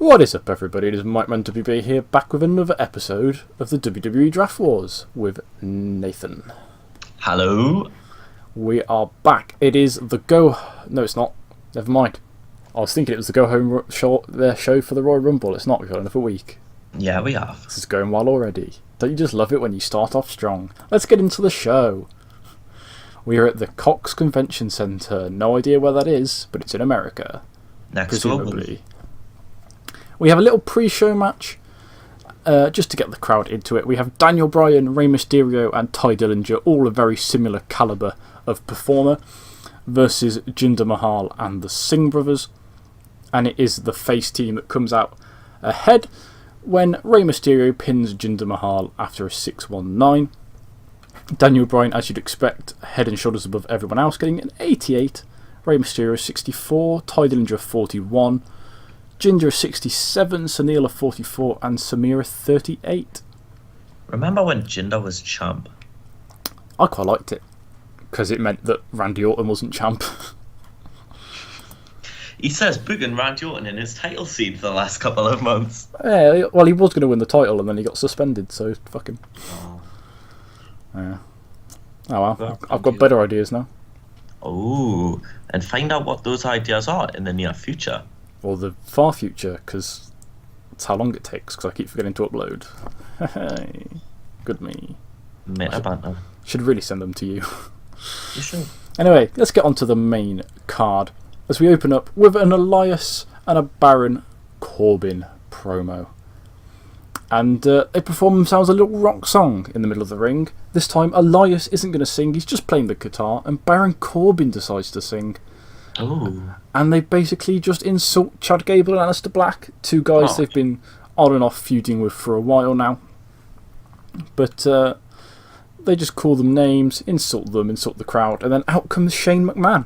What is up, everybody? It is Mike Meant to be here, back with another episode of the WWE Draft Wars with Nathan. Hello. We are back. It is the go. No, it's not. Never mind. I was thinking it was the go home show for the Royal Rumble. It's not. We've got another week. Yeah, we have. This is going well already. Don't you just love it when you start off strong? Let's get into the show. We are at the Cox Convention Center. No idea where that is, but it's in America. Next presumably. We have a little pre-show match, just to get the crowd into it. We have Daniel Bryan, Rey Mysterio and Ty Dillinger, all a very similar calibre of performer, versus Jinder Mahal and the Singh brothers. And it is the face team that comes out ahead when Rey Mysterio pins Jinder Mahal after a 619. Daniel Bryan, as you'd expect, head and shoulders above everyone else, getting an 88. Rey Mysterio 64, Ty Dillinger 41. Jinder 67, Sunil 44, and Samira 38. Remember when Jinder was champ? I quite liked it, because it meant that Randy Orton wasn't champ. He says booking Randy Orton in his title scene for the last couple of months. Yeah, well, he was going to win the title and then he got suspended, so fuck him. Oh. Yeah. Oh well, I've got better ideas now. Oh, and find out what those ideas are in the near future. Or the far future, because that's how long it takes, because I keep forgetting to upload. Good me. Meta banter. Should really send them to you. You should. Anyway, let's get on to the main card, as we open up with an Elias and a Baron Corbin promo. And they perform themselves a little rock song in the middle of the ring. This time, Elias isn't going to sing, he's just playing the guitar, and Baron Corbin decides to sing. Oh. And they basically just insult Chad Gable and Alistair Black, two guys they've been on and off feuding with for a while now. But they just call them names, insult the crowd, and then out comes Shane McMahon.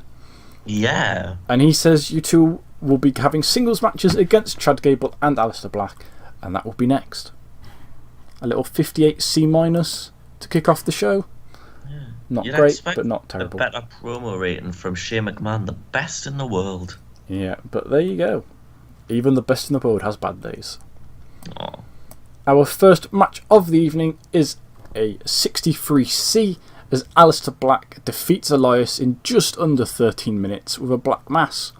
Yeah. And he says you two will be having singles matches against Chad Gable and Alistair Black, and that will be next. A little 58 C- to kick off the show. Yeah. Not You'd great, expect but not terrible. A better promo rating from Shane McMahon, the best in the world. Yeah, but there you go. Even the best in the world has bad days. Oh. Our first match of the evening is a 63C as Alistair Black defeats Elias in just under 13 minutes with a black mass.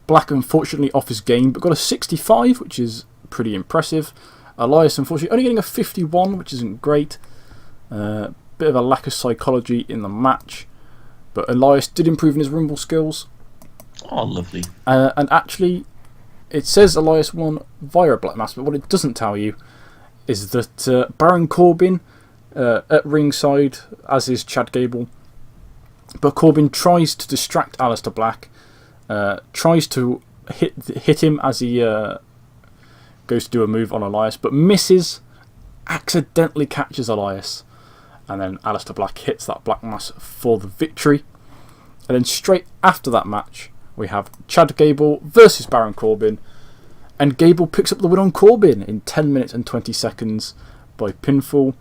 Black unfortunately off his game, but got a 65, which is pretty impressive. Elias unfortunately only getting a 51, which isn't great. Bit of a lack of psychology in the match, but Elias did improve in his Rumble skills. Oh, lovely. And actually, it says Elias won via a black mass, but what it doesn't tell you is that Baron Corbin at ringside, as is Chad Gable, but Corbin tries to distract Alistair Black, tries to hit him as he goes to do a move on Elias, but misses, accidentally catches Elias, and then Alistair Black hits that black mass for the victory. And then straight after that match, we have Chad Gable versus Baron Corbin, and Gable picks up the win on Corbin in 10 minutes and 20 seconds by pinfall.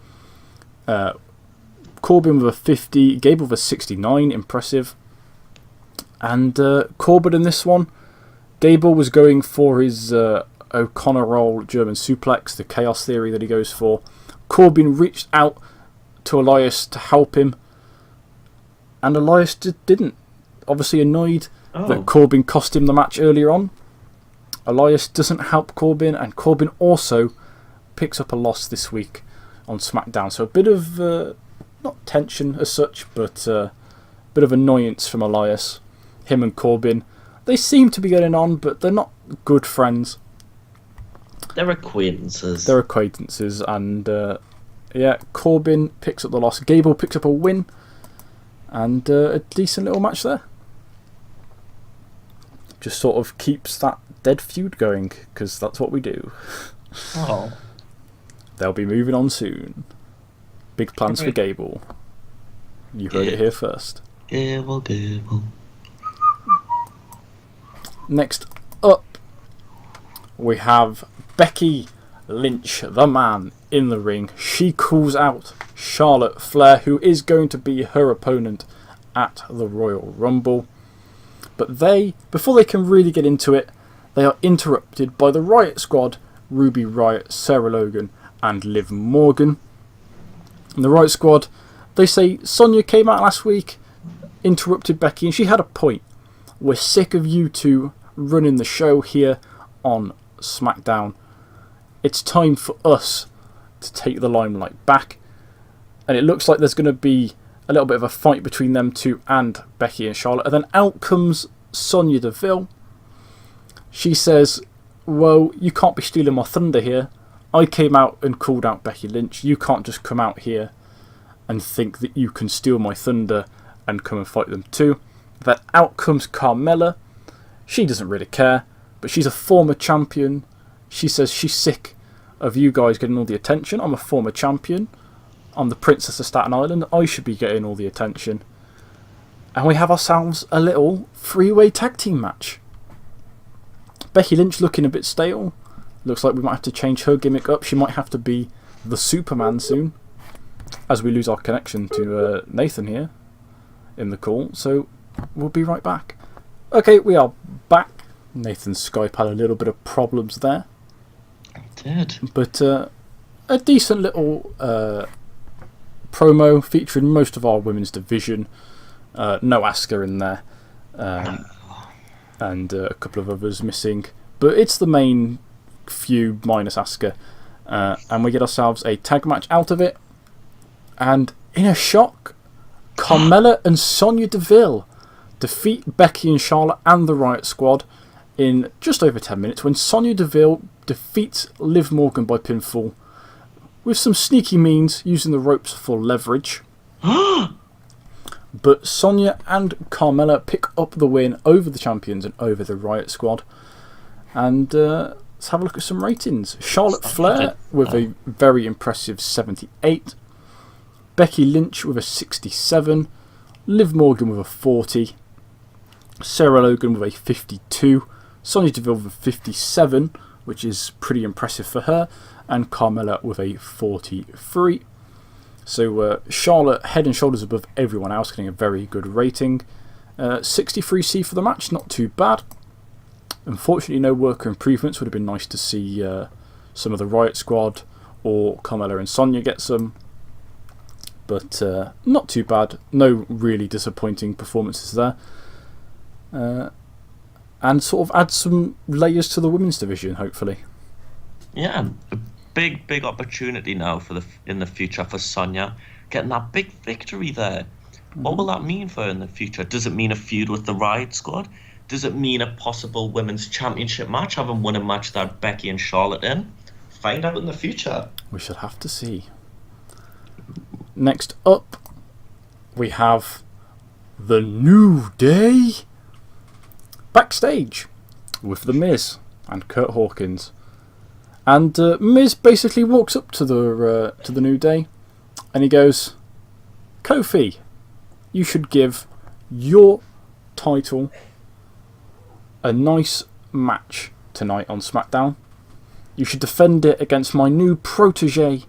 Corbin with a 50, Gable with a 69, impressive. And Corbin in this one, Gable was going for his O'Connor roll German suplex, the chaos theory that he goes for. Corbin reached out to Elias to help him, and Elias didn't. Obviously annoyed that Corbin cost him the match earlier on. Elias doesn't help Corbin, and Corbin also picks up a loss this week on SmackDown. So a bit of, not tension as such, but a bit of annoyance from Elias. Him and Corbin, they seem to be getting on, but they're not good friends. They're acquaintances. They're acquaintances, and yeah, Corbin picks up the loss. Gable picks up a win, and a decent little match there. Just sort of keeps that dead feud going, because that's what we do. Oh. They'll be moving on soon. Big plans for Gable. You heard it here first. Gable. Next up, we have Becky Lynch, the man, in the ring. She calls out Charlotte Flair, who is going to be her opponent at the Royal Rumble. But before they can really get into it, they are interrupted by the Riot Squad, Ruby Riott, Sarah Logan and Liv Morgan. And the Riot Squad, they say Sonya came out last week, interrupted Becky, and she had a point. We're sick of you two running the show here on SmackDown. It's time for us to take the limelight back. And it looks like there's going to be a little bit of a fight between them two and Becky and Charlotte. And then out comes Sonya Deville. She says, "Whoa, you can't be stealing my thunder here. I came out and called out Becky Lynch. You can't just come out here and think that you can steal my thunder and come and fight them too." Then out comes Carmella. She doesn't really care, but she's a former champion. She says she's sick of you guys getting all the attention. I'm a former champion. I'm the Princess of Staten Island. I should be getting all the attention. And we have ourselves a little three-way tag team match. Becky Lynch looking a bit stale. Looks like we might have to change her gimmick up. She might have to be the Superman soon, as we lose our connection to Nathan here in the call. So we'll be right back. Okay, we are back. Nathan's Skype had a little bit of problems there. It did. But a decent little promo featuring most of our women's division. No Asuka in there. And a couple of others missing. But it's the main few minus Asuka. And we get ourselves a tag match out of it. And in a shock, Carmella and Sonya Deville defeat Becky and Charlotte and the Riot Squad in just over 10 minutes when Sonya Deville defeats Liv Morgan by pinfall with some sneaky means using the ropes for leverage. But Sonya and Carmella pick up the win over the champions and over the Riot Squad. And let's have a look at some ratings. Charlotte Flair with a very impressive 78. Becky Lynch with a 67. Liv Morgan with a 40. Sarah Logan with a 52. Sonya Deville with a 57, which is pretty impressive for her. And Carmella with a 43. So Charlotte head and shoulders above everyone else, getting a very good rating. 63C for the match, not too bad. Unfortunately, no worker improvements. Would have been nice to see some of the Riot Squad or Carmella and Sonya get some. But not too bad. No really disappointing performances there. And sort of add some layers to the women's division, hopefully. Yeah, a big opportunity now in the future for Sonya, getting that big victory there. What will that mean for her in the future? Does it mean a feud with the Riot Squad? Does it mean a possible women's championship match, having won a match that Becky and Charlotte in? Find out in the future. We shall have to see. Next up, we have The New Day backstage with The Miz and Kurt Hawkins. And Miz basically walks up to the New Day and he goes, "Kofi, you should give your title a nice match tonight on SmackDown. You should defend it against my new protege,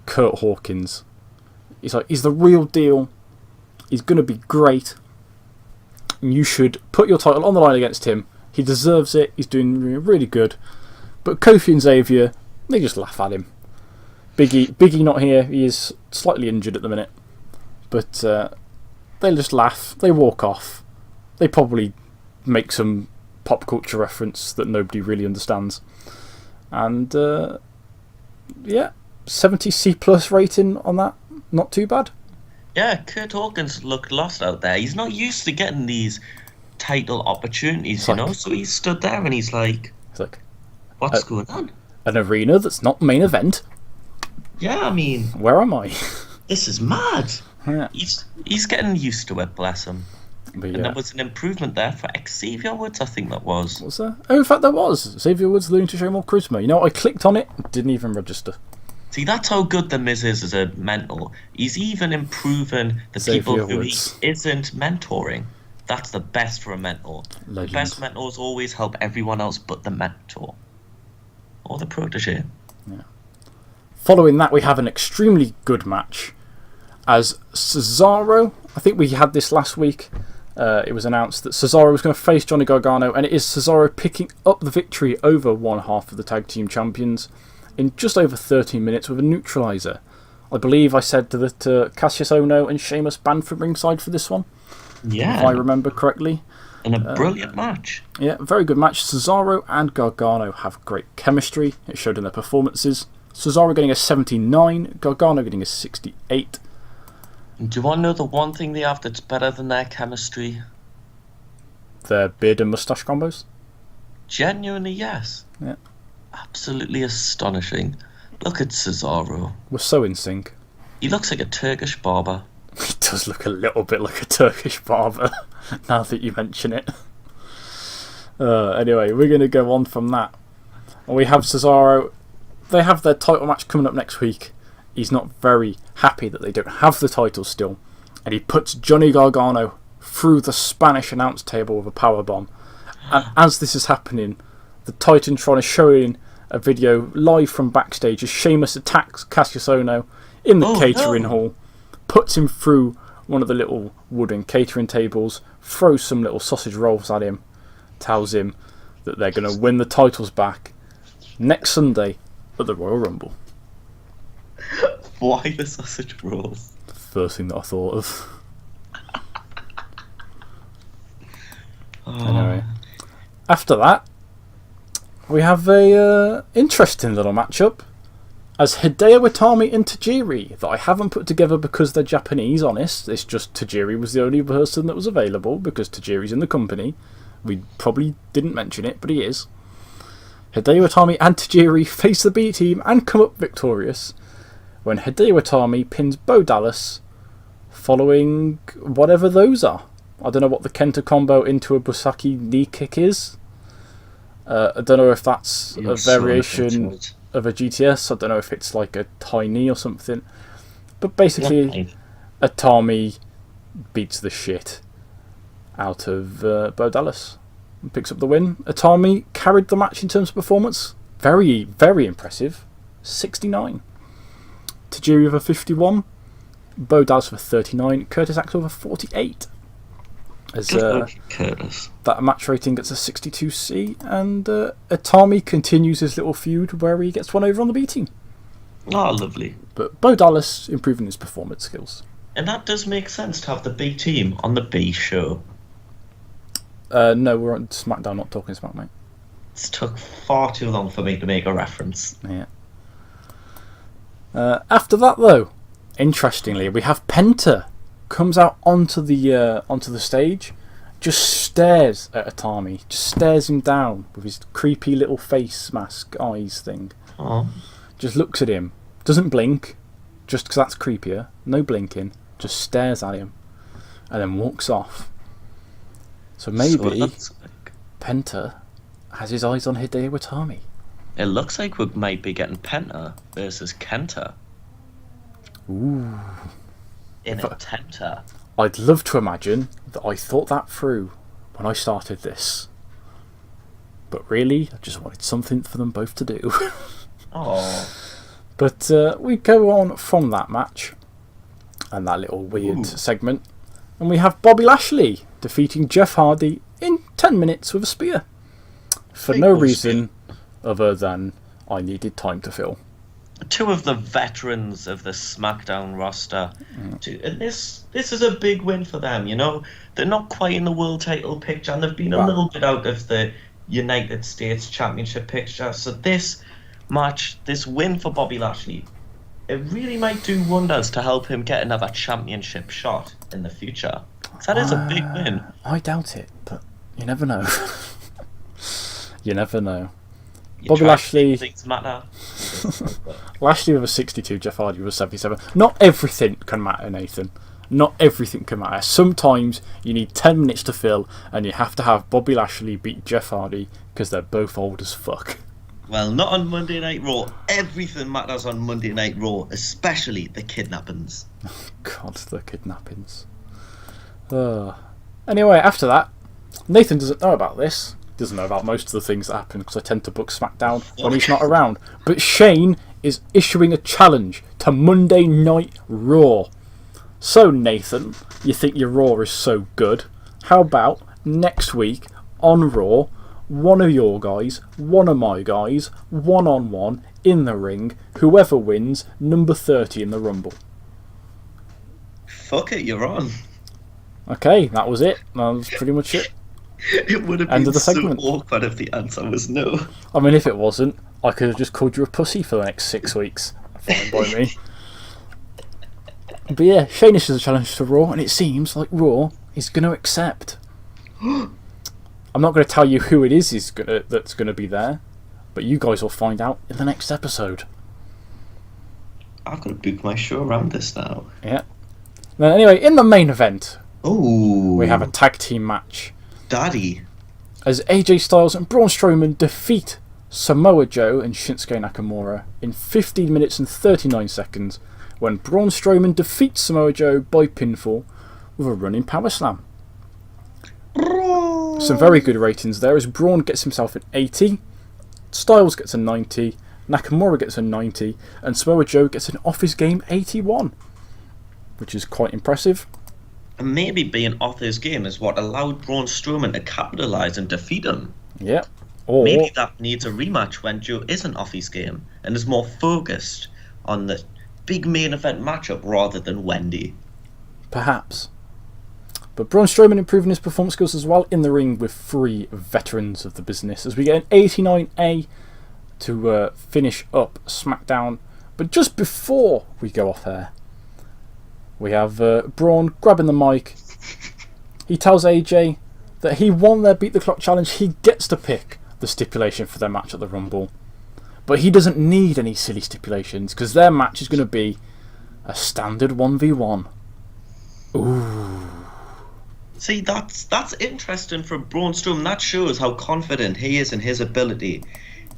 Kurt Hawkins. He's like, he's the real deal. He's going to be great. And you should put your title on the line against him. He deserves it. He's doing really good." But Kofi and Xavier, they just laugh at him. Biggie not here. He is slightly injured at the minute. But they just laugh. They walk off. They probably make some pop culture reference that nobody really understands. And yeah, 70C plus rating on that. Not too bad. Yeah, Kurt Hawkins looked lost out there. He's not used to getting these title opportunities, you know? So he stood there and he's like, what's going on? An arena that's not main event? Yeah, I mean, where am I? This is mad. Yeah. He's getting used to it, bless him. But yeah. And there was an improvement there for Xavier Woods, I think that was. Was there? Oh, in fact, there was. Xavier Woods learning to show more charisma. You know, I clicked on it, didn't even register. See, that's how good The Miz is as a mentor. He's even improving the Xavier people who Woods. he isn't mentoring. That's the best for a mentor. Legend. The best mentors always help everyone else but the mentor. Or the protege. Yeah. Following that, we have an extremely good match as Cesaro, I think we had this last week, it was announced that Cesaro was going to face Johnny Gargano, and it is Cesaro picking up the victory over one half of the tag team champions in just over 13 minutes with a neutralizer. I believe I said that Cassius Ohno and Sheamus banned from ringside for this one. Yeah. If I remember correctly. And a brilliant match. Yeah, very good match. Cesaro and Gargano have great chemistry. It showed in their performances. Cesaro getting a 79, Gargano getting a 68. Do you want to know the one thing they have that's better than their chemistry? Their beard and moustache combos? Genuinely, yes. Yeah. Absolutely astonishing. Look at Cesaro. We're so in sync. He looks like a Turkish barber. He does look a little bit like a Turkish barber, now that you mention it. Anyway, we're going to go on from that. And we have Cesaro. They have their title match coming up next week. He's not very happy that they don't have the title still. And he puts Johnny Gargano through the Spanish announce table with a powerbomb. And as this is happening, the Titantron is showing a video live from backstage as Sheamus attacks Cassius Ohno in the catering hall, puts him through one of the little wooden catering tables, throws some little sausage rolls at him, tells him that they're going to win the titles back next Sunday at the Royal Rumble. Why the sausage rolls? First thing that I thought of. Anyway, after that, we have a interesting little matchup as Hideo Itami and Tajiri that I haven't put together because they're Japanese, honest. It's just Tajiri was the only person that was available because Tajiri's in the company. We probably didn't mention it, but he is. Hideo Itami and Tajiri face the B team and come up victorious when Hideo Itami pins Bo Dallas following whatever those are. I don't know what the Kenta combo into a Busaki knee kick is. I don't know if that's a variation of a GTS. I don't know if it's like a high knee or something. But basically, Itami beats the shit out of Bo Dallas and picks up the win. Itami carried the match in terms of performance. Very, very impressive. 69. Tajiri with a 51. Bo Dallas with a 39. Curtis Axel with a 48. As Curtis. That match rating gets a 62C, and Itami continues his little feud where he gets one over on the B team. Oh, lovely. But Bo Dallas improving his performance skills. And that does make sense to have the B team on the B show. No, we're on SmackDown, not talking Smack, mate. It took far too long for me to make a reference. Yeah. After that, though, interestingly, we have Penta comes out onto the stage, just stares at Itami, just stares him down with his creepy little face mask eyes thing. Oh. Just looks at him, doesn't blink, just because that's creepier. No blinking, just stares at him, and then walks off. So maybe Penta has his eyes on Hideo Itami. It looks like we might be getting Penta versus Kenta. Ooh. In a Penta. I'd love to imagine that I thought that through when I started this. But really, I just wanted something for them both to do. Oh. But we go on from that match and that little weird segment, and we have Bobby Lashley defeating Jeff Hardy in 10 minutes with a spear. For no reason other than I needed time to fill. Two of the veterans of the SmackDown roster. And this is a big win for them, you know? They're not quite in the world title picture, and they've been a little bit out of the United States Championship picture. So this match, this win for Bobby Lashley, it really might do wonders to help him get another championship shot in the future. So that is a big win. I doubt it, but you never know. You never know. Bobby Lashley. Things matter. Lashley with a 62, Jeff Hardy with a 77. Not everything can matter, Nathan. Not everything can matter. Sometimes you need 10 minutes to fill, and you have to have Bobby Lashley beat Jeff Hardy because they're both old as fuck. Well, not on Monday Night Raw. Everything matters on Monday Night Raw, especially the kidnappings. Oh, God, the kidnappings. Anyway, after that, Nathan doesn't know about this. Doesn't know about most of the things that happen because I tend to book SmackDown when he's not around. But Shane is issuing a challenge to Monday Night Raw. So, Nathan, you think your Raw is so good. How about next week on Raw, one of your guys, one of my guys, 1-on-1 in the ring. Whoever wins, number 30 in the Rumble. Fuck it, you're on. Okay, that was it. That was pretty much it. It would have End been of the so segment. awkward if the answer was no. I mean, if it wasn't, I could have just called you a pussy for the next 6 weeks. Fine by me. But yeah, Sheamus is a challenge to Raw, and it seems like Raw is going to accept. I'm not going to tell you who it is that's going to be there, but you guys will find out in the next episode. I've got to book my show around this now. Yeah. Then anyway, in the main event, Ooh, we have a tag team match. Daddy. As AJ Styles and Braun Strowman defeat Samoa Joe and Shinsuke Nakamura in 15 minutes and 39 seconds, when Braun Strowman defeats Samoa Joe by pinfall with a running power slam. Some very good ratings there, as Braun gets himself an 80, Styles gets a 90, Nakamura gets a 90, and Samoa Joe gets an Office Game 81, which is quite impressive. And maybe being off his game is what allowed Braun Strowman to capitalise and defeat him. Yeah. Or maybe that needs a rematch when Joe isn't off his game and is more focused on the big main event matchup rather than Wendy. Perhaps. But Braun Strowman improving his performance skills as well in the ring with 3 veterans of the business, as we get an 89A to finish up SmackDown. But just before we go off air, we have Braun grabbing the mic. He tells AJ that he won their Beat the Clock challenge. He gets to pick the stipulation for their match at the Rumble. But he doesn't need any silly stipulations, because their match is going to be a standard 1v1. Ooh. See, that's interesting for Braun Strowman. That shows how confident he is in his ability.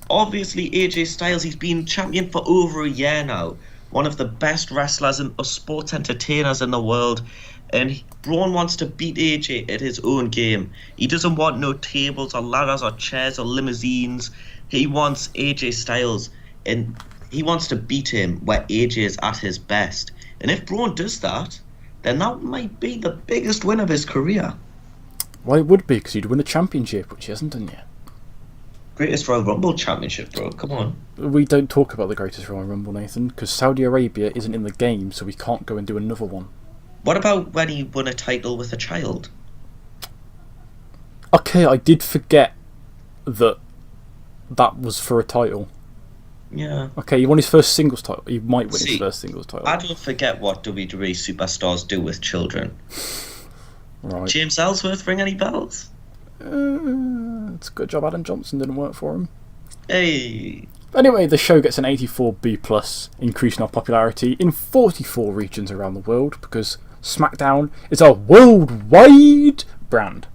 Obviously, AJ Styles, he's been champion for over a year now. One of the best wrestlers and sports entertainers in the world. And Braun wants to beat AJ at his own game. He doesn't want no tables or ladders or chairs or limousines. He wants AJ Styles, and he wants to beat him where AJ is at his best. And if Braun does that, then that might be the biggest win of his career. Well, it would be, because he'd win the championship, which he hasn't done yet. Greatest Royal Rumble championship, bro. Come on. We don't talk about the Greatest Royal Rumble, Nathan, because Saudi Arabia isn't in the game, so we can't go and do another one. What about when he won a title with a child? Okay, I did forget that was for a title. Yeah. Okay, he won his first singles title. He might win his first singles title. I don't forget what WWE superstars do with children. Right. James Ellsworth, ring any bells? It's a good job Adam Johnson didn't work for him. Hey. Anyway, the show gets an 84B+, increasing our popularity in 44 regions around the world, because SmackDown is a worldwide brand.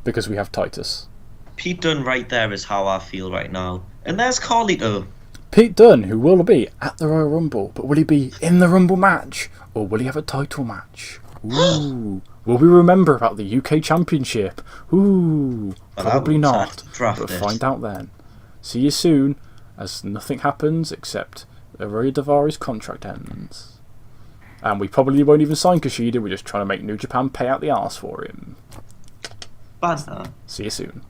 Because we have Titus. Pete Dunne right there is how I feel right now. And there's Carlito. Pete Dunne, who will be at the Royal Rumble, but will he be in the Rumble match? Or will he have a title match? Ooh. Will we remember about the UK Championship? Ooh. Probably not. But we'll find out then. See you soon, as nothing happens except Rory Davari's contract ends. And we probably won't even sign Kushida, we're just trying to make New Japan pay out the arse for him. Bad. See you soon.